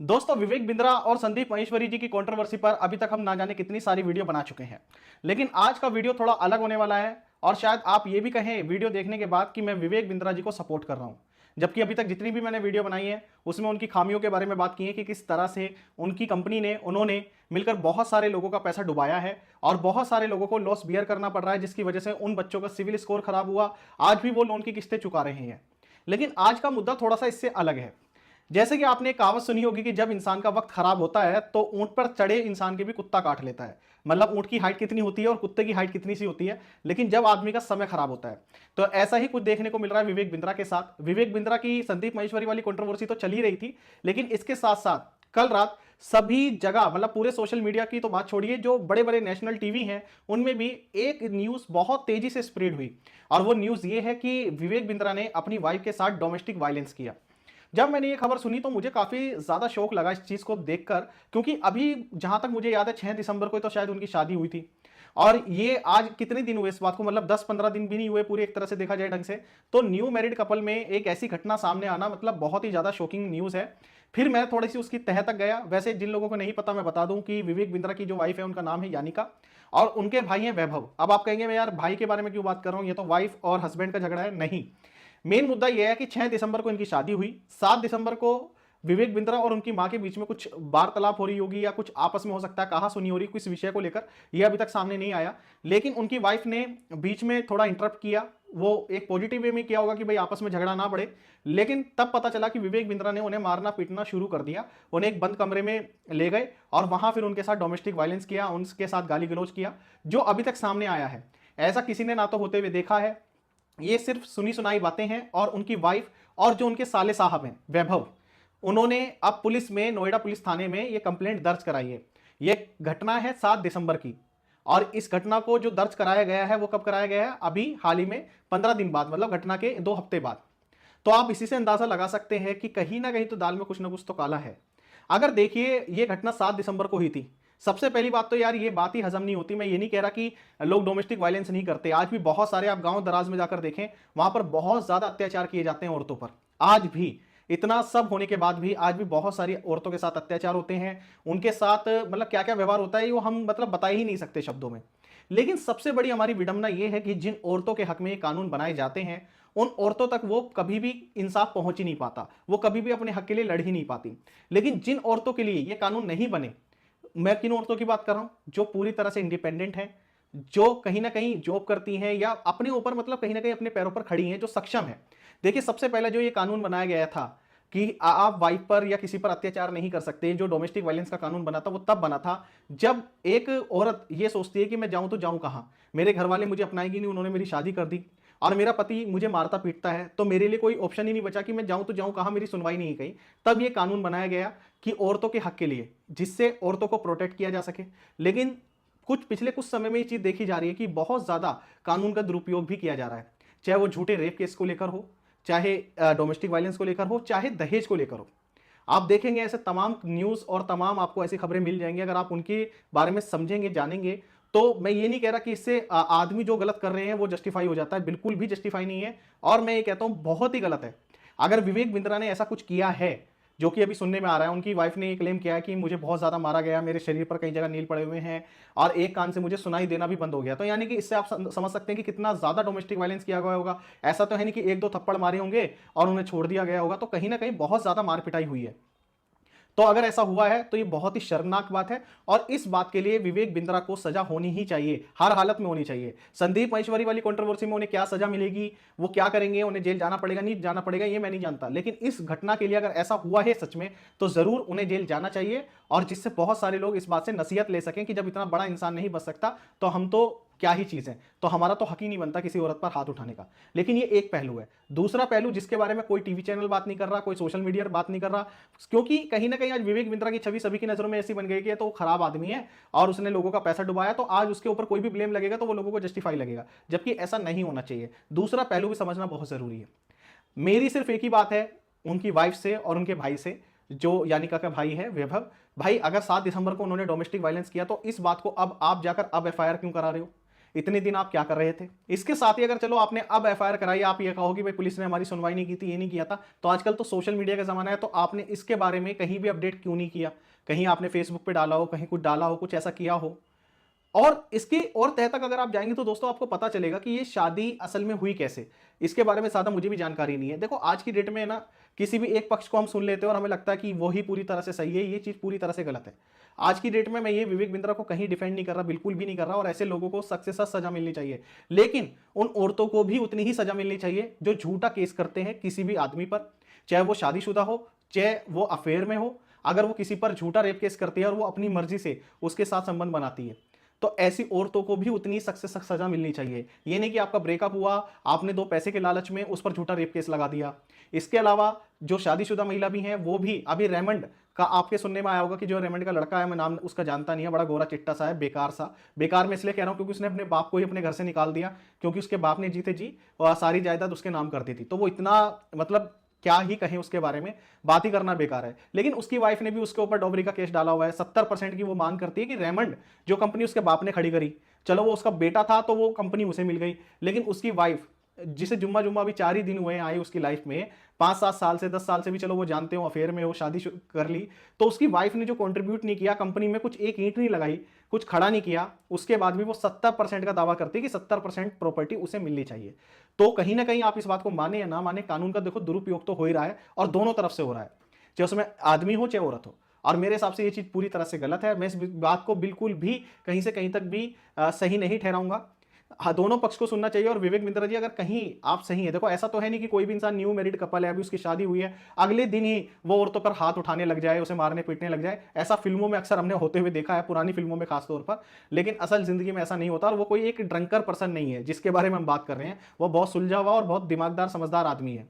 दोस्तों, विवेक बिंद्रा और संदीप महेश्वरी जी की कंट्रोवर्सी पर अभी तक हम ना जाने कितनी सारी वीडियो बना चुके हैं। लेकिन आज का वीडियो थोड़ा अलग होने वाला है और शायद आप ये भी कहें वीडियो देखने के बाद कि मैं विवेक बिंद्रा जी को सपोर्ट कर रहा हूं। जबकि अभी तक जितनी भी मैंने वीडियो बनाई है उसमें उनकी खामियों के बारे में बात की है कि किस तरह से उनकी कंपनी ने उन्होंने मिलकर बहुत सारे लोगों का पैसा डुबाया है और बहुत सारे लोगों को लॉस बियर करना पड़ रहा है, जिसकी वजह से उन बच्चों का सिविल स्कोर खराब हुआ। आज भी वो लोन की किस्तें चुका रहे हैं। लेकिन आज का मुद्दा थोड़ा सा इससे अलग है। जैसे कि आपने एक कहावत सुनी होगी कि जब इंसान का वक्त खराब होता है तो ऊंट पर चढ़े इंसान के भी कुत्ता काट लेता है। मतलब ऊंट की हाइट कितनी होती है और कुत्ते की हाइट कितनी सी होती है, लेकिन जब आदमी का समय खराब होता है तो ऐसा ही कुछ देखने को मिल रहा है विवेक बिंद्रा के साथ। विवेक बिंद्रा की संदीप महेश्वरी वाली कंट्रोवर्सी तो चली रही थी, लेकिन इसके साथ साथ कल रात सभी जगह, मतलब पूरे सोशल मीडिया की तो बात छोड़िए, जो बड़े बड़े नेशनल टीवी हैं उनमें भी एक न्यूज बहुत तेजी से स्प्रेड हुई। और वो न्यूज ये है कि विवेक बिंद्रा ने अपनी वाइफ के साथ डोमेस्टिक वायलेंस किया। जब मैंने ये खबर सुनी तो मुझे काफी ज्यादा शौक लगा इस चीज को देखकर, क्योंकि अभी जहां तक मुझे याद है 6 दिसंबर को तो शायद उनकी शादी हुई थी। और ये आज कितने दिन हुए इस बात को, मतलब 10-15 दिन भी नहीं हुए पूरे, एक तरह से देखा जाए ढंग से। तो न्यू मैरिड कपल में एक ऐसी घटना सामने आना मतलब बहुत ही ज्यादा शॉकिंग न्यूज है। फिर मैं थोड़ी सी उसकी तह तक गया। वैसे जिन लोगों को नहीं पता मैं बता दूं कि विवेक बिंद्रा की जो वाइफ है उनका नाम है यानिका और उनके भाई हैं वैभव। अब आप कहेंगे मैं यार भाई के बारे में क्यों बात कर रहा हूं, ये तो वाइफ और हस्बैंड का झगड़ा है। नहीं, मेन मुद्दा यह है कि 6 दिसंबर को इनकी शादी हुई, 7 दिसंबर को विवेक बिंद्रा और उनकी मां के बीच में कुछ वार्तालाप हो रही होगी या कुछ आपस में हो सकता है कहा सुनी हो रही किस विषय को लेकर, यह अभी तक सामने नहीं आया। लेकिन उनकी वाइफ ने बीच में थोड़ा इंटरप्ट किया। वो एक पॉजिटिव वे में किया होगा कि भाई आपस में झगड़ा ना बढ़े, लेकिन तब पता चला कि विवेक बिंद्रा ने उन्हें मारना पीटना शुरू कर दिया। उन्हें एक बंद कमरे में ले गए और वहां फिर उनके साथ डोमेस्टिक वायलेंस किया, उनके साथ गाली गलौज किया, जो अभी तक सामने आया है। ऐसा किसी ने ना तो होते हुए देखा है, ये सिर्फ सुनी सुनाई बातें हैं। और उनकी वाइफ और जो उनके साले साहब हैं वैभव, उन्होंने अब पुलिस में, नोएडा पुलिस थाने में ये कंप्लेंट दर्ज कराई है। ये घटना है 7 दिसंबर की और इस घटना को जो दर्ज कराया गया है वो कब कराया गया है, अभी हाल ही में 15 दिन बाद, मतलब घटना के 2 हफ्ते बाद। तो आप इसी से अंदाजा लगा सकते हैं कि कहीं ना कहीं तो दाल में कुछ ना कुछ तो काला है। अगर देखिए ये घटना 7 दिसंबर को हुई थी। सबसे पहली बात तो यार ये बात ही हजम नहीं होती। मैं ये नहीं कह रहा कि लोग डोमेस्टिक वायलेंस नहीं करते, आज भी बहुत सारे, आप गांव दराज में जाकर देखें वहां पर बहुत ज्यादा अत्याचार किए जाते हैं औरतों पर। आज भी इतना सब होने के बाद भी आज भी बहुत सारी औरतों के साथ अत्याचार होते हैं। उनके साथ मतलब क्या क्या व्यवहार होता है वो हम मतलब बता ही नहीं सकते शब्दों में। लेकिन सबसे बड़ी हमारी विडंबना यह है कि जिन औरतों के हक में ये कानून बनाए जाते हैं उन औरतों तक वो कभी भी इंसाफ पहुंच ही नहीं पाता, वो कभी भी अपने हक के लिए लड़ ही नहीं पाती। लेकिन जिन औरतों के लिए ये कानून नहीं बने, मैं किन औरतों की बात कर रहा हूं, जो पूरी तरह से इंडिपेंडेंट हैं, जो कहीं ना कहीं जॉब करती हैं या अपने ऊपर मतलब कहीं ना कहीं अपने पैरों पर खड़ी हैं, जो सक्षम है। देखिए सबसे पहले जो ये कानून बनाया गया था कि आप वाइफ पर या किसी पर अत्याचार नहीं कर सकते, जो डोमेस्टिक वायलेंस का कानून बना था वो तब बना था जब एक औरत ये सोचती है कि मैं जाऊं तो जाऊं कहां, मेरे घर वाले मुझे अपनाएंगे नहीं, उन्होंने मेरी शादी कर दी और मेरा पति मुझे मारता पीटता है, तो मेरे लिए कोई ऑप्शन ही नहीं बचा कि मैं जाऊं तो जाऊं कहां, मेरी सुनवाई नहीं कही। तब ये कानून बनाया गया कि औरतों के हक के लिए, जिससे औरतों को प्रोटेक्ट किया जा सके। लेकिन पिछले कुछ समय में ये चीज देखी जा रही है कि बहुत ज्यादा कानून का दुरुपयोग भी किया जा रहा है, चाहे वो झूठे रेप केस को लेकर हो, चाहे डोमेस्टिक वायलेंस को लेकर हो, चाहे दहेज को लेकर हो। आप देखेंगे ऐसे तमाम न्यूज और तमाम आपको ऐसी खबरें मिल जाएंगी, अगर आप उनके बारे में समझेंगे जानेंगे। तो मैं ये नहीं कह रहा कि इससे आदमी जो गलत कर रहे हैं वो जस्टिफाई हो जाता है, बिल्कुल भी जस्टिफाई नहीं है। और मैं ये कहता हूं बहुत ही गलत है। अगर विवेक बिंद्रा ने ऐसा कुछ किया है, जो कि अभी सुनने में आ रहा है, उनकी वाइफ ने ये क्लेम किया है कि मुझे बहुत ज्यादा मारा गया, मेरे शरीर पर कई जगह नील पड़े हुए हैं और एक कान से मुझे सुनाई देना भी बंद हो गया, तो यानी कि इससे आप समझ सकते हैं कि कितना ज्यादा डोमेस्टिक वायलेंस किया गया होगा। ऐसा तो है नहीं कि 1-2 थप्पड़ मारे होंगे और उन्हें छोड़ दिया गया होगा, तो कहीं ना कहीं बहुत ज्यादा मार पिटाई हुई है। तो अगर ऐसा हुआ है तो ये बहुत ही शर्मनाक बात है और इस बात के लिए विवेक बिंद्रा को सजा होनी ही चाहिए, हर हालत में होनी चाहिए। संदीप महेश्वरी वाली कंट्रोवर्सी में उन्हें क्या सजा मिलेगी, वो क्या करेंगे, उन्हें जेल जाना पड़ेगा नहीं जाना पड़ेगा, ये मैं नहीं जानता। लेकिन इस घटना के लिए अगर ऐसा हुआ है सच में तो जरूर उन्हें जेल जाना चाहिए, और जिससे बहुत सारे लोग इस बात से नसीहत ले सकें कि जब इतना बड़ा इंसान नहीं बच सकता तो हम तो क्या ही चीज है, तो हमारा तो हक ही नहीं बनता किसी औरत पर हाथ उठाने का। लेकिन ये एक पहलू है। दूसरा पहलू जिसके बारे में कोई टीवी चैनल बात नहीं कर रहा, कोई सोशल मीडिया पर बात नहीं कर रहा, क्योंकि कहीं ना कहीं आज विवेक बिंद्रा की छवि सभी की नजरों में ऐसी बन गई कि तो वो खराब आदमी है और उसने लोगों का पैसा डुबाया, तो आज उसके ऊपर कोई भी ब्लेम लगेगा तो वो लोगों को जस्टिफाई लगेगा, जबकि ऐसा नहीं होना चाहिए। दूसरा पहलू भी समझना बहुत जरूरी है। मेरी सिर्फ एक ही बात है उनकी वाइफ से और उनके भाई से, जो यानिका का भाई है वैभव। भाई अगर 7 दिसंबर को उन्होंने डोमेस्टिक वायलेंस किया तो इस बात को अब आप जाकर अब एफआईआर क्यों करा रहे हो? इतने दिन आप क्या कर रहे थे। इसके साथ ही अगर चलो आपने अब एफआईआर कराई, आप ये कहो कि भाई पुलिस ने हमारी सुनवाई नहीं की थी, ये नहीं किया था, तो आजकल तो सोशल मीडिया का जमाना है, तो आपने इसके बारे में कहीं भी अपडेट क्यों नहीं किया। कहीं आपने फेसबुक पे डाला हो, कहीं कुछ डाला हो, कुछ ऐसा किया हो। और इसके और तह तक अगर आप जाएंगे तो दोस्तों आपको पता चलेगा कि ये शादी असल में हुई कैसे। इसके बारे में ज़्यादा मुझे भी जानकारी नहीं है। देखो आज की डेट में ना किसी भी एक पक्ष को हम सुन लेते हैं और हमें लगता है कि वो ही पूरी तरह से सही है, ये चीज़ पूरी तरह से गलत है। आज की डेट में मैं ये विवेक बिंद्रा को कहीं डिफेंड नहीं कर रहा, बिल्कुल भी नहीं कर रहा, और ऐसे लोगों को सख्त से सख्त सजा मिलनी चाहिए। लेकिन उन औरतों को भी उतनी ही सजा मिलनी चाहिए जो झूठा केस करते हैं किसी भी आदमी पर, चाहे वो शादीशुदा हो, चाहे वो अफेयर में हो। अगर वो किसी पर झूठा रेप केस करती है और वो अपनी मर्जी से उसके साथ संबंध बनाती है, तो ऐसी औरतों को भी उतनी सख्त से सख्त सजा मिलनी चाहिए। ये नहीं कि आपका ब्रेकअप हुआ, आपने 2 पैसे के लालच में उस पर झूठा रेप केस लगा दिया। इसके अलावा जो शादीशुदा महिला भी हैं वो भी, अभी रेमंड का आपके सुनने में आया होगा कि जो रेमंड का लड़का है, मैं नाम उसका जानता नहीं है, बड़ा गोरा चिट्टा सा है, बेकार सा। बेकार मैं इसलिए कह रहा हूं क्योंकि उसने अपने बाप को ही अपने घर से निकाल दिया, क्योंकि उसके बाप ने जीते जी और सारी जायदाद उसके नाम कर दी थी। तो वो इतना, मतलब क्या ही कहें उसके बारे में, बात ही करना बेकार है। लेकिन उसकी वाइफ ने भी उसके ऊपर डॉबरी का केस डाला हुआ है। 70% की वो मांग करती है कि रेमंड जो कंपनी उसके बाप ने खड़ी करी, चलो वो उसका बेटा था तो वो कंपनी उसे मिल गई, लेकिन उसकी वाइफ जिसे जुम्मा जुम्मा भी 4 ही दिन हुए आई उसकी लाइफ में, 5-7 साल से 10 साल से भी चलो वो जानते हो अफेयर में हो, शादी कर ली, तो उसकी वाइफ ने जो कंट्रीब्यूट नहीं किया कंपनी में, कुछ एक ईंट नहीं लगाई, कुछ खड़ा नहीं किया, उसके बाद भी वो 70% का दावा करती है कि 70% प्रॉपर्टी उसे मिलनी चाहिए। तो कहीं ना कहीं आप इस बात को माने या ना माने, कानून का देखो दुरुपयोग तो हो ही रहा है, और दोनों तरफ से हो रहा है, चाहे उसमें आदमी हो चाहे औरत हो। और मेरे हिसाब से ये चीज पूरी तरह से गलत है। मैं इस बात को बिल्कुल भी कहीं से कहीं तक भी सही नहीं ठहराऊंगा। हाँ, दोनों पक्ष को सुनना चाहिए। और विवेक बिंद्रा जी, अगर कहीं आप सही है, देखो ऐसा तो है नहीं कि कोई भी इंसान न्यू मैरिड कपल है, अभी उसकी शादी हुई है, अगले दिन ही वो औरतों पर हाथ उठाने लग जाए, उसे मारने पीटने लग जाए। ऐसा फिल्मों में अक्सर हमने होते हुए देखा है, पुरानी फिल्मों में खासतौर पर, लेकिन असल जिंदगी में ऐसा नहीं होता। और वो कोई एक ड्रंकर पर्सन नहीं है जिसके बारे में हम बात कर रहे हैं, वो बहुत सुलझा हुआ और बहुत दिमागदार समझदार आदमी है।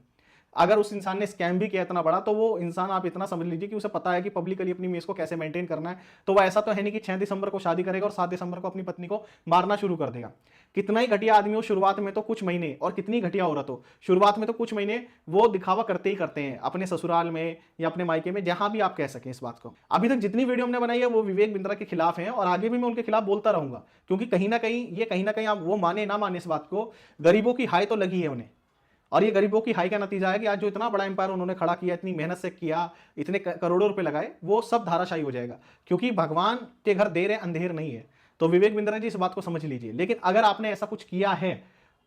अगर उस इंसान ने स्कैम भी किया इतना बड़ा, तो वो इंसान आप इतना समझ लीजिए कि उसे पता है कि पब्लिकली अपनी इमेज को कैसे मेंटेन करना है। तो वो ऐसा तो है नहीं कि 6 दिसंबर को शादी करेगा और 7 दिसंबर को अपनी पत्नी को मारना शुरू कर देगा। कितना ही घटिया आदमी हो शुरुआत में तो कुछ महीने, और कितनी घटिया औरत हो शुरुआत में तो कुछ महीने वो दिखावा करते ही करते हैं, अपने ससुराल में या अपने मायके में, जहां भी आप कह सकें इस बात को। अभी तक जितनी वीडियो हमने बनाई है वो विवेक बिंद्रा के खिलाफ है, और आगे भी मैं उनके खिलाफ बोलता रहूंगा, क्योंकि कहीं ना कहीं आप वो माने ना माने इस बात को, गरीबों की हाय तो लगी है उन्हें। और ये गरीबों की हाई का नतीजा है कि आज जो इतना बड़ा एम्पायर उन्होंने खड़ा किया, इतनी मेहनत से किया, इतने करोड़ों रुपए लगाए, वो सब धाराशायी हो जाएगा, क्योंकि भगवान के घर देर है अंधेर नहीं है। तो विवेक बिंद्रा जी इस बात को समझ लीजिए। लेकिन अगर आपने ऐसा कुछ किया है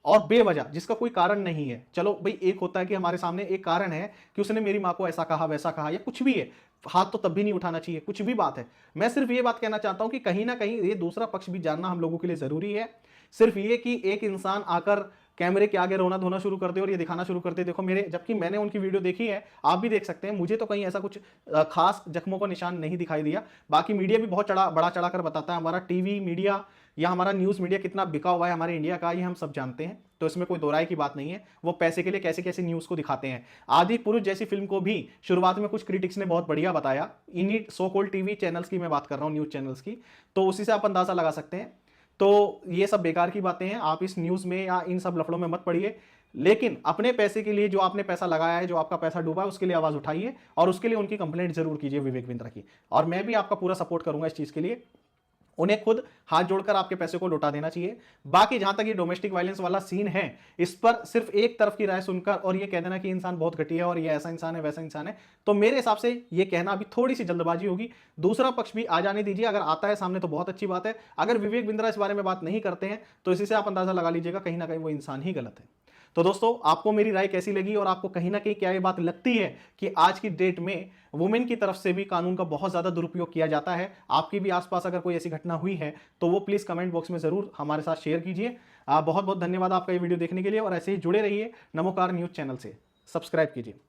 और बेवजह, जिसका कोई कारण नहीं है, चलो भाई एक होता है कि हमारे सामने एक कारण है कि उसने मेरी माँ को ऐसा कहा वैसा कहा, या कुछ भी है, हाथ तो तब भी नहीं उठाना चाहिए, कुछ भी बात है। मैं सिर्फ ये बात कहना चाहता हूं कि कहीं ना कहीं ये दूसरा पक्ष भी जानना हम लोगों के लिए जरूरी है। सिर्फ ये कि एक इंसान आकर कैमरे के आगे रोना धोना शुरू कर दे और ये दिखाना शुरू कर दे, देखो मेरे, जबकि मैंने उनकी वीडियो देखी है, आप भी देख सकते हैं, मुझे तो कहीं ऐसा कुछ खास जख्मों का निशान नहीं दिखाई दिया। बाकी मीडिया भी बहुत बड़ा चढ़ाकर बताता है, हमारा टीवी मीडिया या हमारा न्यूज़ मीडिया कितना बिका हुआ है हमारे इंडिया का, ये हम सब जानते हैं। तो इसमें कोई दो राय की बात नहीं है। वो पैसे के लिए कैसे कैसे न्यूज़ को दिखाते हैं। आदि पुरुष जैसी फिल्म को भी शुरुआत में कुछ क्रिटिक्स ने बहुत बढ़िया बताया, इन्हीं सो कॉल्ड टीवी चैनल्स की मैं बात कर रहा हूँ, न्यूज़ चैनल्स की, तो उसी से आप अंदाजा लगा सकते हैं। तो ये सब बेकार की बातें हैं, आप इस न्यूज़ में या इन सब लफड़ों में मत पड़िए। लेकिन अपने पैसे के लिए, जो आपने पैसा लगाया है, जो आपका पैसा डूबा है, उसके लिए आवाज़ उठाइए और उसके लिए उनकी कंप्लेंट जरूर कीजिए विवेक बिंद्रा की। और मैं भी आपका पूरा सपोर्ट करूंगा इस चीज़ के लिए। उन्हें खुद हाथ जोड़कर आपके पैसे को लौटा देना चाहिए। बाकी जहां तक ये डोमेस्टिक वायलेंस वाला सीन है, इस पर सिर्फ एक तरफ की राय सुनकर और ये कह देना कि इंसान बहुत घटिया है और ये ऐसा इंसान है वैसा इंसान है, तो मेरे हिसाब से ये कहना अभी थोड़ी सी जल्दबाजी होगी। दूसरा पक्ष भी आ जाने दीजिए, अगर आता है सामने तो बहुत अच्छी बात है। अगर विवेक बिंद्रा इस बारे में बात नहीं करते हैं तो इसी से आप अंदाजा लगा लीजिएगा कहीं ना कहीं वो इंसान ही गलत है। तो दोस्तों, आपको मेरी राय कैसी लगी और आपको कहीं ना कहीं क्या ये बात लगती है कि आज की डेट में वुमेन की तरफ से भी कानून का बहुत ज्यादा दुरुपयोग किया जाता है? आपकी भी आसपास अगर कोई ऐसी घटना हुई है तो वो प्लीज कमेंट बॉक्स में जरूर हमारे साथ शेयर कीजिए। बहुत बहुत धन्यवाद आपका ये वीडियो देखने के लिए, और ऐसे ही जुड़े रहिए नमोकार न्यूज चैनल से, सब्सक्राइब कीजिए।